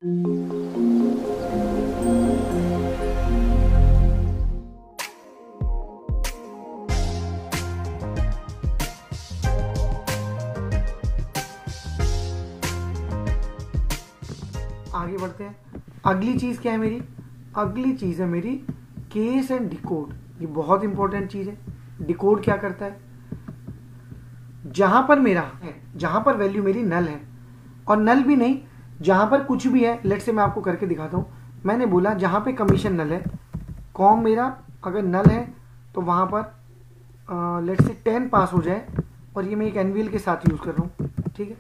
आगे बढ़ते हैं। अगली चीज क्या है मेरी? अगली चीज है मेरी केस एंड डिकोड। ये बहुत इंपॉर्टेंट चीज है। डिकोड क्या करता है? जहां पर मेरा है, जहां पर वैल्यू मेरी नल है, और नल भी नहीं, जहां पर कुछ भी है, लेट से मैं आपको करके दिखाता हूं। मैंने बोला जहां पे कमीशन नल है, कॉम मेरा अगर नल है तो वहां पर लेट से 10 पास हो जाए, और ये मैं एक एनवीएल के साथ यूज कर रहा हूं, ठीक है।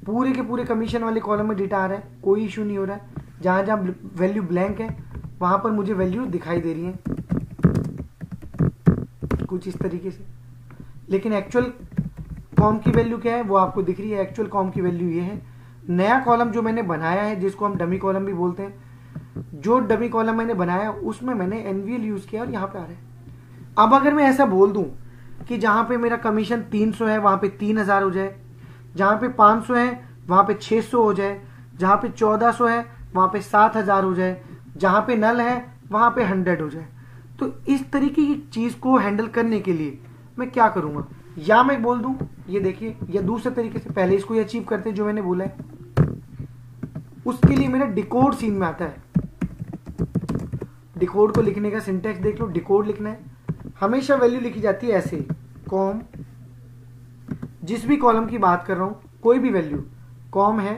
पूरे के पूरे कमीशन वाले कॉलम में डेटा आ रहा है, कोई इशू नहीं हो रहा है। जहां जहां वैल्यू ब्लैंक है वहां पर मुझे वैल्यू दिखाई दे रही है कुछ इस तरीके से। लेकिन एक्चुअल कॉम की वैल्यू क्या है वो आपको दिख रही है। एक्चुअल कॉम की वैल्यू ये है। नया कॉलम जो मैंने बनाया है, जिसको हम डमी कॉलम भी बोलते हैं, जो डमी कॉलम मैंने बनाया उसमें मैंने एनवीएल यूज किया और यहाँ पे आ रहा है। अब अगर मैं ऐसा बोल दूं कि जहां पे मेरा कमीशन 300 है वहां पे 3000 हो जाए, जहां पे 500 है वहां पे 600 हो जाए, जहां पे 1400 है वहां पे 7000 हो जाए, जहां पे नल है वहां पे 100 हो जाए, तो इस तरीके की चीज को हैंडल करने के लिए मैं क्या करूंगा? या मैं बोल दूं ये देखिए, या दूसरे तरीके से पहले इसको ये अचीव करते हैं जो मैंने बोला है, उसके लिए मेरा डिकोड सीन में आता है। डिकोड को लिखने का सिंटेक्स देख लो। डिकोड लिखना है, हमेशा वैल्यू लिखी जाती है ऐसे, कॉम, जिस भी कॉलम की बात कर रहा हूं, कोई भी वैल्यू कॉम है,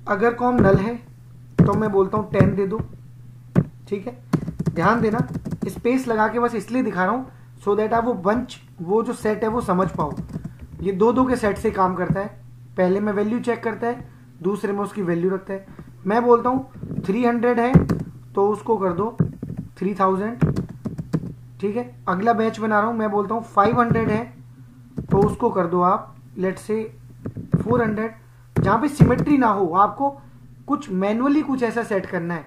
अगर कॉम नल है तो मैं बोलता हूं 10 दे दो, ठीक है। ध्यान देना, स्पेस लगा के बस इसलिए दिखा रहा हूं सो दैट आप वो बंच, वो जो सेट है वो समझ पाओ। ये दो दो के सेट से काम करता है। पहले में वैल्यू चेक करता है, दूसरे में उसकी वैल्यू रखता है। मैं बोलता हूं 300 है तो उसको कर दो 3000, ठीक है। अगला बैच बना रहा हूं, मैं बोलता हूं 500 है तो उसको कर दो आप लेट से 400। जहां पे सिमेट्री ना हो, आपको कुछ मैनुअली कुछ ऐसा सेट करना है,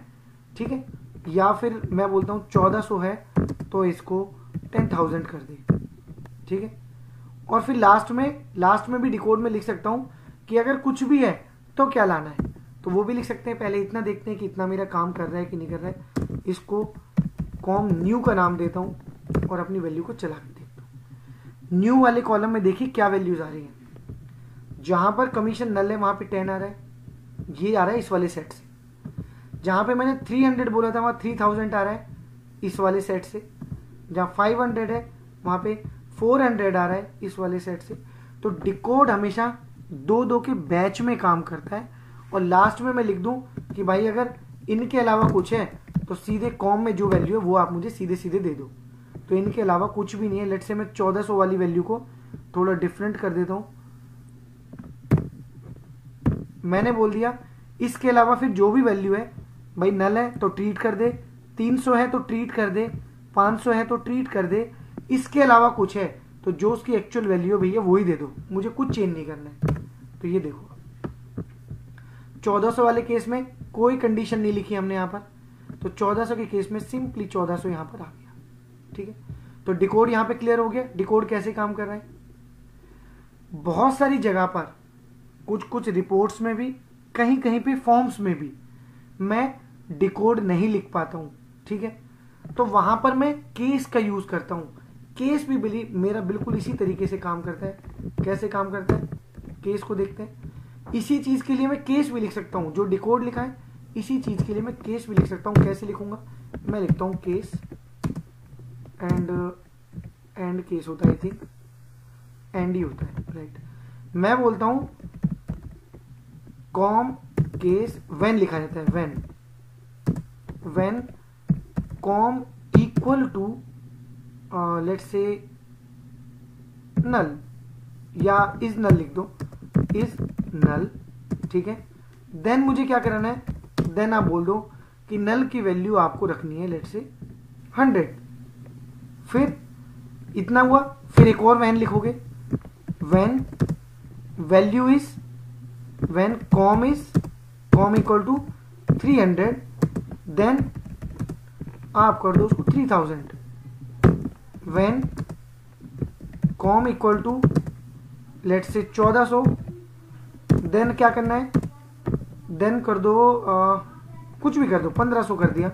ठीक है। या फिर मैं बोलता हूं 1400 है तो इसको 10,000 कर दे, ठीक है। और फिर लास्ट में भी डिकोड में लिख सकता हूं कि अगर कुछ भी है तो क्या लाना है, तो वो भी लिख सकते हैं। पहले इतना देखते हैं कि इतना मेरा काम कर रहा है कि नहीं कर रहा है। इसको कॉम न्यू का नाम देता हूं और अपनी वैल्यू को चला के देखता हूं। न्यू वाले कॉलम में देखिए क्या वैल्यूज आ रही हैं। जहां पर कमीशन नल है वहां पे 10 आ रहा है, ये आ रहा है इस वाले सेट से। जहां पे मैंने 300 बोला था वहां 3000 आ रहा है इस वाले सेट से। जहां 500 है वहां पे 400 आ रहा है इस वाले सेट से। तो डिकोड हमेशा दो दो के बैच में काम करता है। और लास्ट में मैं लिख दूं कि भाई अगर इनके अलावा कुछ है तो सीधे कॉम में जो वैल्यू है वो आप मुझे सीधे सीधे दे दो। तो इनके अलावा कुछ भी नहीं है। लेट से मैं 1400 वाली वैल्यू को थोड़ा डिफरेंट कर देता हूं। मैंने बोल दिया इसके अलावा फिर जो भी वैल्यू है, भाई नल है तो ट्रीट कर दे, 300 है तो ट्रीट कर दे, 500 है तो ट्रीट कर दे, इसके अलावा कुछ है तो जो उसकी एक्चुअल वैल्यू है भैया वही दे दो, मुझे कुछ चेंज नहीं करना है। तो ये देखो 1400 वाले केस में कोई कंडीशन नहीं लिखी हमने यहां पर, तो 1400 के केस में सिंपली 1400 यहां पर आ गया, ठीक है। तो डिकोड यहां पे क्लियर हो गया। डिकोड कैसे काम कर रहा है? बहुत सारी जगह पर कुछ कुछ रिपोर्ट्स में भी, कहीं कहीं पे फॉर्म्स में भी मैं डिकोड नहीं लिख पाता हूं, ठीक है। तो वहां पर मैं केस का यूज करता हूं। केस भी मेरा बिल्कुल इसी तरीके से काम करता है। कैसे काम करता है केस को देखते हैं। इसी चीज के लिए मैं केस भी लिख सकता हूं, जो डिकोड लिखा है इसी चीज के लिए मैं केस भी लिख सकता हूं। कैसे लिखूंगा? मैं लिखता हूं केस एंड केस होता है, आई थिंक एंड ही होता है, राइट। मैं बोलता हूं कॉम केस व्हेन लिखा जाता है, when com equal to let's say null, या इज नल लिख दो, इज नल, ठीक है। देन मुझे क्या करना है? देन आप बोल दो कि नल की वैल्यू आपको रखनी है लेट्स से 100। फिर इतना हुआ, फिर एक और व्हेन लिखोगे, when value is, when com equal to 300, then आप कर दो उसको 3000। When com equal to let's say 1400, then क्या करना है? देन कर दो कुछ भी कर दो, 1500 कर दिया।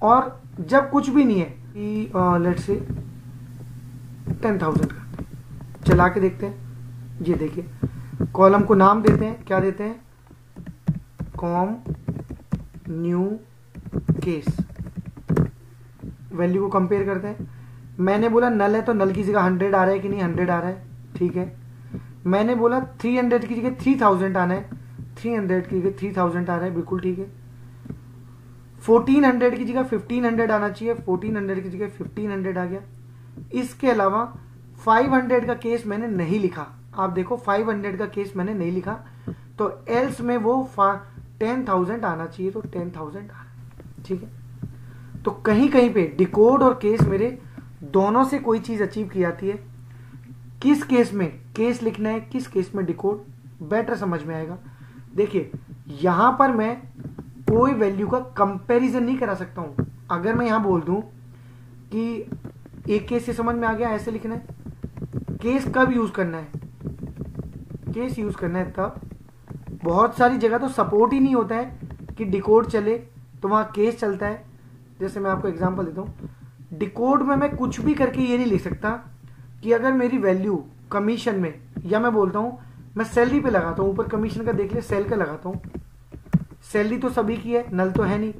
और जब कुछ भी नहीं है कि लेट्स से 10,000 करते हैं, चला के देखते हैं। ये देखिए कॉलम को नाम देते हैं, क्या देते हैं, कॉम न्यू केस। वैल्यू को कंपेयर करते हैं। मैंने बोला नल है तो नल की जगह 100 आ रहा है कि नहीं, 100 आ रहा है, ठीक है। मैंने बोला 300 की जगह 3000 आना है, 300 की जगह 3000 आ रहा है, बिल्कुल ठीक है। 1400 की जगह 1500 आना चाहिए, 1400 की जगह 1500 आ गया। इसके अलावा 500 का केस मैंने नहीं लिखा, आप देखो 500 का केस मैंने नहीं लिखा, तो एल्स में वो 10,000 आना चाहिए, तो 10,000 आ रहा है, ठीक है। तो कहीं कहीं पे डिकोड और केस मेरे दोनों से कोई चीज अचीव की जाती है। किस केस में केस लिखना है, किस केस में डिकोड, बेटर समझ में आएगा। देखिए यहां पर मैं कोई वैल्यू का कंपैरिजन नहीं करा सकता हूं। अगर मैं यहां बोल दूं कि एक केस से समझ में आ गया, ऐसे लिखना है। केस कब यूज करना है, केस यूज करना है तब, बहुत सारी जगह तो सपोर्ट ही नहीं होता है कि डिकोड चले तो वहां केस चलता है। जैसे मैं आपको एग्जांपल देता हूं, डिकोड में मैं कुछ भी करके ये नहीं लिख सकता कि अगर मेरी वैल्यू कमीशन में, या मैं बोलता हूं मैं सैलरी पे लगाता हूं, ऊपर कमीशन का देख ले, सेल का लगाता हूं, सैलरी तो सभी की है, नल तो है नहीं।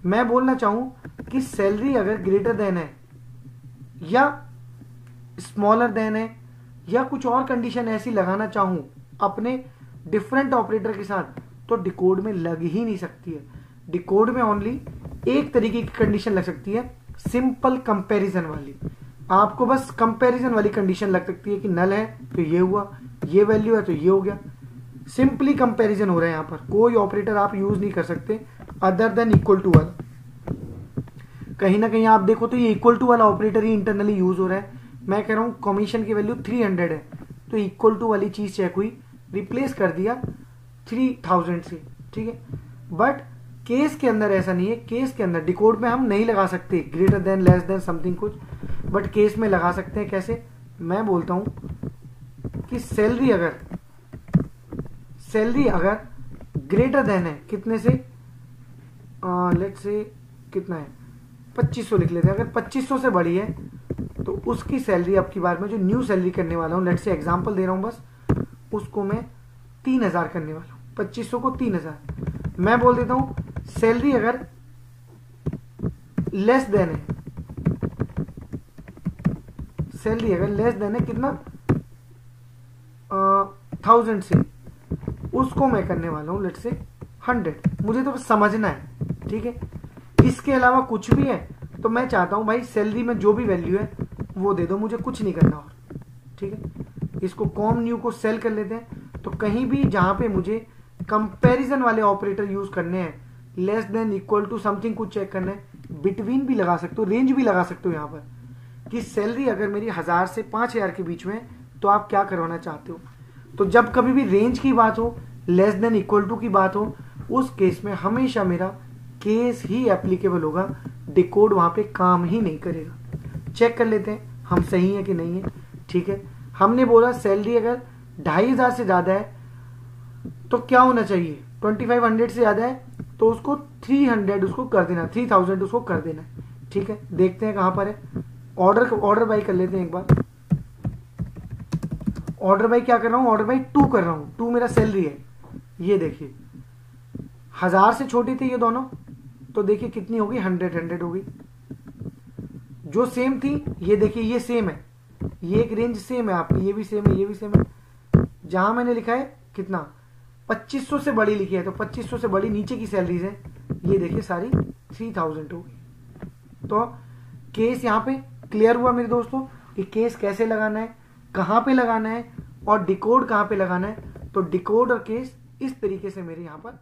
मैं बोलना चाहूं कि सैलरी अगर ग्रेटर देन है या स्मॉलर देन है या कुछ और कंडीशन ऐसी लगाना चाहूं अपने डिफरेंट ऑपरेटर के साथ, तो डिकोड में लग ही नहीं सकती है। डिकोड में ओनली एक तरीके की कंडीशन लग सकती है, सिंपल कंपैरिजन वाली। आपको बस कंपैरिजन वाली कंडीशन लग सकती है कि नल है तो ये हुआ, ये वैल्यू है तो ये हो गया। सिंपली कंपैरिजन हो रहा है, यहां पर कोई ऑपरेटर आप यूज नहीं कर सकते अदर देन इक्वल टू वाला। कहीं ना कहीं आप देखो तो ये इक्वल टू वाला ऑपरेटर ही इंटरनली यूज हो रहा है। मैं कह रहा हूं कमीशन की वैल्यू 300 है तो इक्वल टू वाली चीज चेक हुई, रिप्लेस कर दिया 3000 से, ठीक है। बट केस के अंदर ऐसा नहीं है। केस के अंदर डिकोड में हम नहीं लगा सकते greater than, less than, something कुछ, बट केस में लगा सकते हैं। कैसे, मैं बोलता हूं कि सैलरी अगर ग्रेटर देन है कितने से, लेट्स से कितना है 2500 लिख लेते हैं। अगर 2500 से बड़ी है तो उसकी सैलरी अब की बार में जो न्यू सैलरी करने वाला हूं, लेट्स से एग्जांपल दे रहा हूं बस, उसको मैं 3000 करने वाला हूं, 2500 को 3000। मैं बोल देता हूं सैलरी अगर लेस देन है, सैलरी अगर लेस देन है कितना 1000 से, उसको मैं करने वाला हूं लेट्स से 100। मुझे तो समझना है, ठीक है। इसके अलावा कुछ भी है तो मैं चाहता हूं भाई सैलरी में जो भी वैल्यू है वो दे दो, मुझे कुछ नहीं करना और, ठीक है। इसको कॉम न्यू को सेल कर लेते हैं। तो कहीं भी जहां पे मुझे कंपैरिजन वाले ऑपरेटर यूज करने हैं, less than, equal to, something कुछ चेक करना है, बिटवीन भी लगा सकते हो, रेंज भी लगा सकते हो यहाँ पर कि सैलरी अगर मेरी 1000 से 5000 के बीच में तो आप क्या करवाना चाहते हो। तो जब कभी भी रेंज की बात हो, लेस देन, इक्वल टू की बात हो, उस केस में हमेशा मेरा केस ही एप्लीकेबल होगा, डिकोड वहां पे काम ही नहीं करेगा। चेक कर लेते हैं हम सही है कि नहीं है, ठीक है। हमने बोला सैलरी अगर 2500 से ज्यादा है तो क्या होना चाहिए, 2500 से ज्यादा है तो उसको 300 उसको कर देना, 3000 उसको कर देना, ठीक है। देखते हैं कहां पर है, ऑर्डर बाई कर लेते हैं एक बार। ऑर्डर बाई क्या कर रहा हूं, ऑर्डर बाई 2 कर रहा हूं, 2 मेरा सैलरी है। ये देखिए 1000 से छोटी थी ये दोनों, तो देखिए कितनी होगी, 100 होगी। जो सेम थी ये देखिए ये सेम है, ये एक रेंज सेम है आपकी, ये भी सेम है, ये भी सेम है। जहां मैंने लिखा है कितना 2500 से बड़ी लिखी है तो 2500 से बड़ी नीचे की सैलरीज है, ये देखिए सारी 3000 होगी। तो केस यहाँ पे क्लियर हुआ मेरे दोस्तों कि केस कैसे लगाना है, कहां पे लगाना है और डिकोड कहां पे लगाना है। तो डिकोड और केस इस तरीके से मेरे यहाँ पर